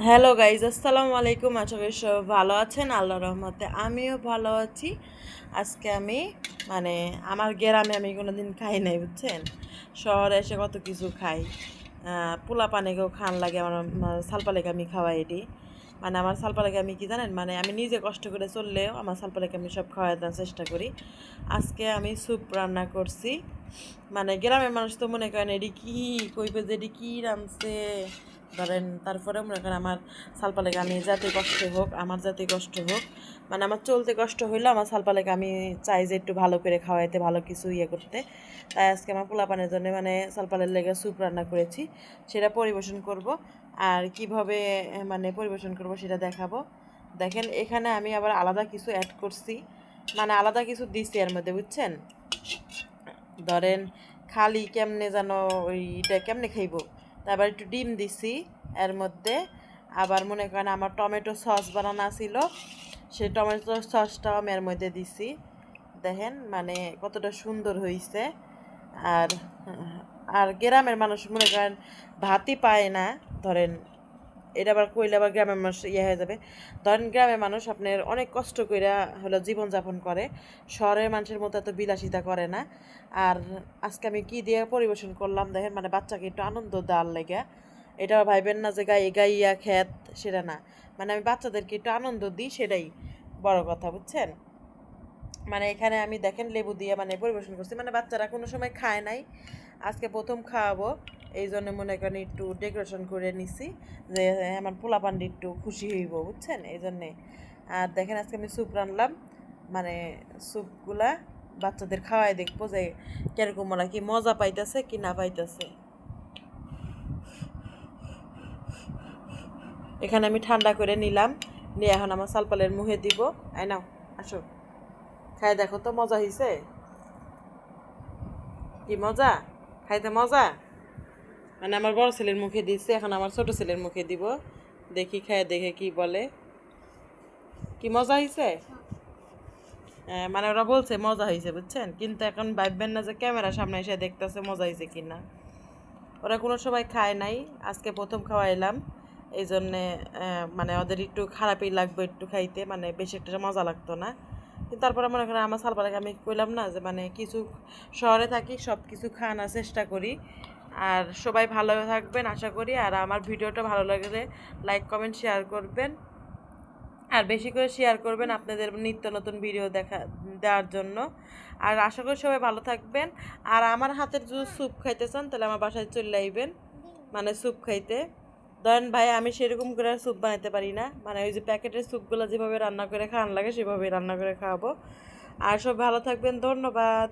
Hello guys, আসসালামু আলাইকুম। আশা করি সব ভালো আছেন, আল্লাহর রহমতে আমিও ভালো আছি। আজকে আমি আমার গ্রামে আমি কোনো দিন খাই নাই, বুঝছেন। শহরে এসে কত কিছু খাই। পোলা পানিকেও খান লাগে, আমার সালপালেকে আমি খাওয়াই এটি। আমার সালপালেকে আমি কি জানেন, আমি নিজে কষ্ট করে চললেও আমার সালপালেকে আমি সব খাওয়াই দেওয়ার চেষ্টা করি। আজকে আমি স্যুপ রান্না করছি। গ্রামের মানুষ তো মনে করেন এটি কী কইবে যে এটি কী রাঁধছে ধরেন। তারপরে মনে করেন আমার সালপালেকে আমি যাতে কষ্ট হোক, আমার যাতে কষ্ট হোক, আমার চলতে কষ্ট হইলে আমার সালপালেকে আমি চাই যে একটু ভালো করে খাওয়াইতে, ভালো কিছু ইয়ে করতে। তাই আজকে আমার পোলাপানের জন্য সালপালের লেগে স্যুপ রান্না করেছি, সেটা পরিবেশন করব। আর কিভাবে পরিবেশন করব সেটা দেখাবো। দেখেন, এখানে আমি আবার আলাদা কিছু অ্যাড করছি, আলাদা কিছু দিছি এর মধ্যে, বুঝছেন। ধরেন খালি কেমনে যেন ওইটা কেমনে খাইব, তারপর একটু ডিম দিছি এর মধ্যে। আবার মনে করেন আমার টমেটো সস বানানো ছিল, সেই টমেটো সসটাও আমি এর মধ্যে দিছি। দেখেন কতটা সুন্দর হয়েছে। আর আর গ্রামের মানুষ মনে করেন ভাতই পায় না, ধরেন এটা আবার কইলে আবার গ্রামের মানুষ হয়ে যাবে। ধরেন গ্রামের মানুষ আপনার অনেক কষ্ট করে হলো জীবনযাপন করে, শহরের মানুষের মতো এত বিলাসিতা করে না। আর আজকে আমি কি দিয়ে পরিবেশন করলাম দেখেন, বাচ্চাকে একটু আনন্দ দেওয়ার লেগে। এটা ভাইবেন না যে গাইয়া খেত, সেটা না। আমি বাচ্চাদেরকে একটু আনন্দ দিই, সেটাই বড় কথা, বুঝছেন। এখানে আমি দেখেন লেবু দিয়ে পরিবেশন করছি, বাচ্চারা কোনো সময় খায় নাই, আজকে প্রথম খাওয়াবো। এই জন্য মনে করেন একটু ডেকোরেশন করে নিছি যে আমার পোলা পান্ডি একটু খুশি হইব, বুঝছেন, এই জন্যে। আর দেখেন আজকে আমি স্যুপ রানলাম, স্যুপগুলা বাচ্চাদের খাওয়াই দেখবো যে কিরকম ওরা কি মজা পাইতেছে কি না পাইতেছে। এখানে আমি ঠান্ডা করে নিলাম, নিয়ে এখন আমার সালপালের মুখে দিব। আই নাও, আসো খাই দেখো তো মজা হয়েছে কি, মজা খাইতে মজা। আমার বড় ছেলের মুখে দিচ্ছে, এখন আমার ছোট ছেলের মুখে দিব, দেখি খায় দেখে কি বলে, কি মজা হয়েছে। ওরা বলছে মজা হয়েছে, বুঝছেন, কিন্তু এখন ভাববেন না যে ক্যামেরার সামনে এসে দেখতেছে মজা হয়েছে কি না। ওরা কোনো সময় খায় নাই, আজকে প্রথম খাওয়াইলাম। এই জন্যে ওদের একটু খারাপই লাগবে একটু খাইতে, বেশি একটা মজা লাগতো না। কিন্তু তারপরে মনে করেন আমার সালপালাকে আমি কইলাম না যে কিছু শহরে থাকি, সব কিছু খাওয়ানোর চেষ্টা করি। আর সবাই ভালো থাকবেন আশা করি। আর আমার ভিডিওটা ভালো লাগলে লাইক কমেন্ট শেয়ার করবেন, আর বেশি করে শেয়ার করবেন আপনাদের নিত্য নতুন ভিডিও দেওয়ার জন্য। আর আশা করি সবাই ভালো থাকবেন। আর আমার হাতের যদি স্যুপ খাইতে চান তাহলে আমার বাসায় চলে আইবেন, স্যুপ খাইতে। ধরেন ভাই, আমি সেরকম করে স্যুপ বানাতে পারি না, ওই যে প্যাকেটের স্যুপগুলো যেভাবে রান্না করে খাওয়ান লাগে সেভাবে রান্না করে খাওয়াবো। আর সব ভালো থাকবেন, ধন্যবাদ।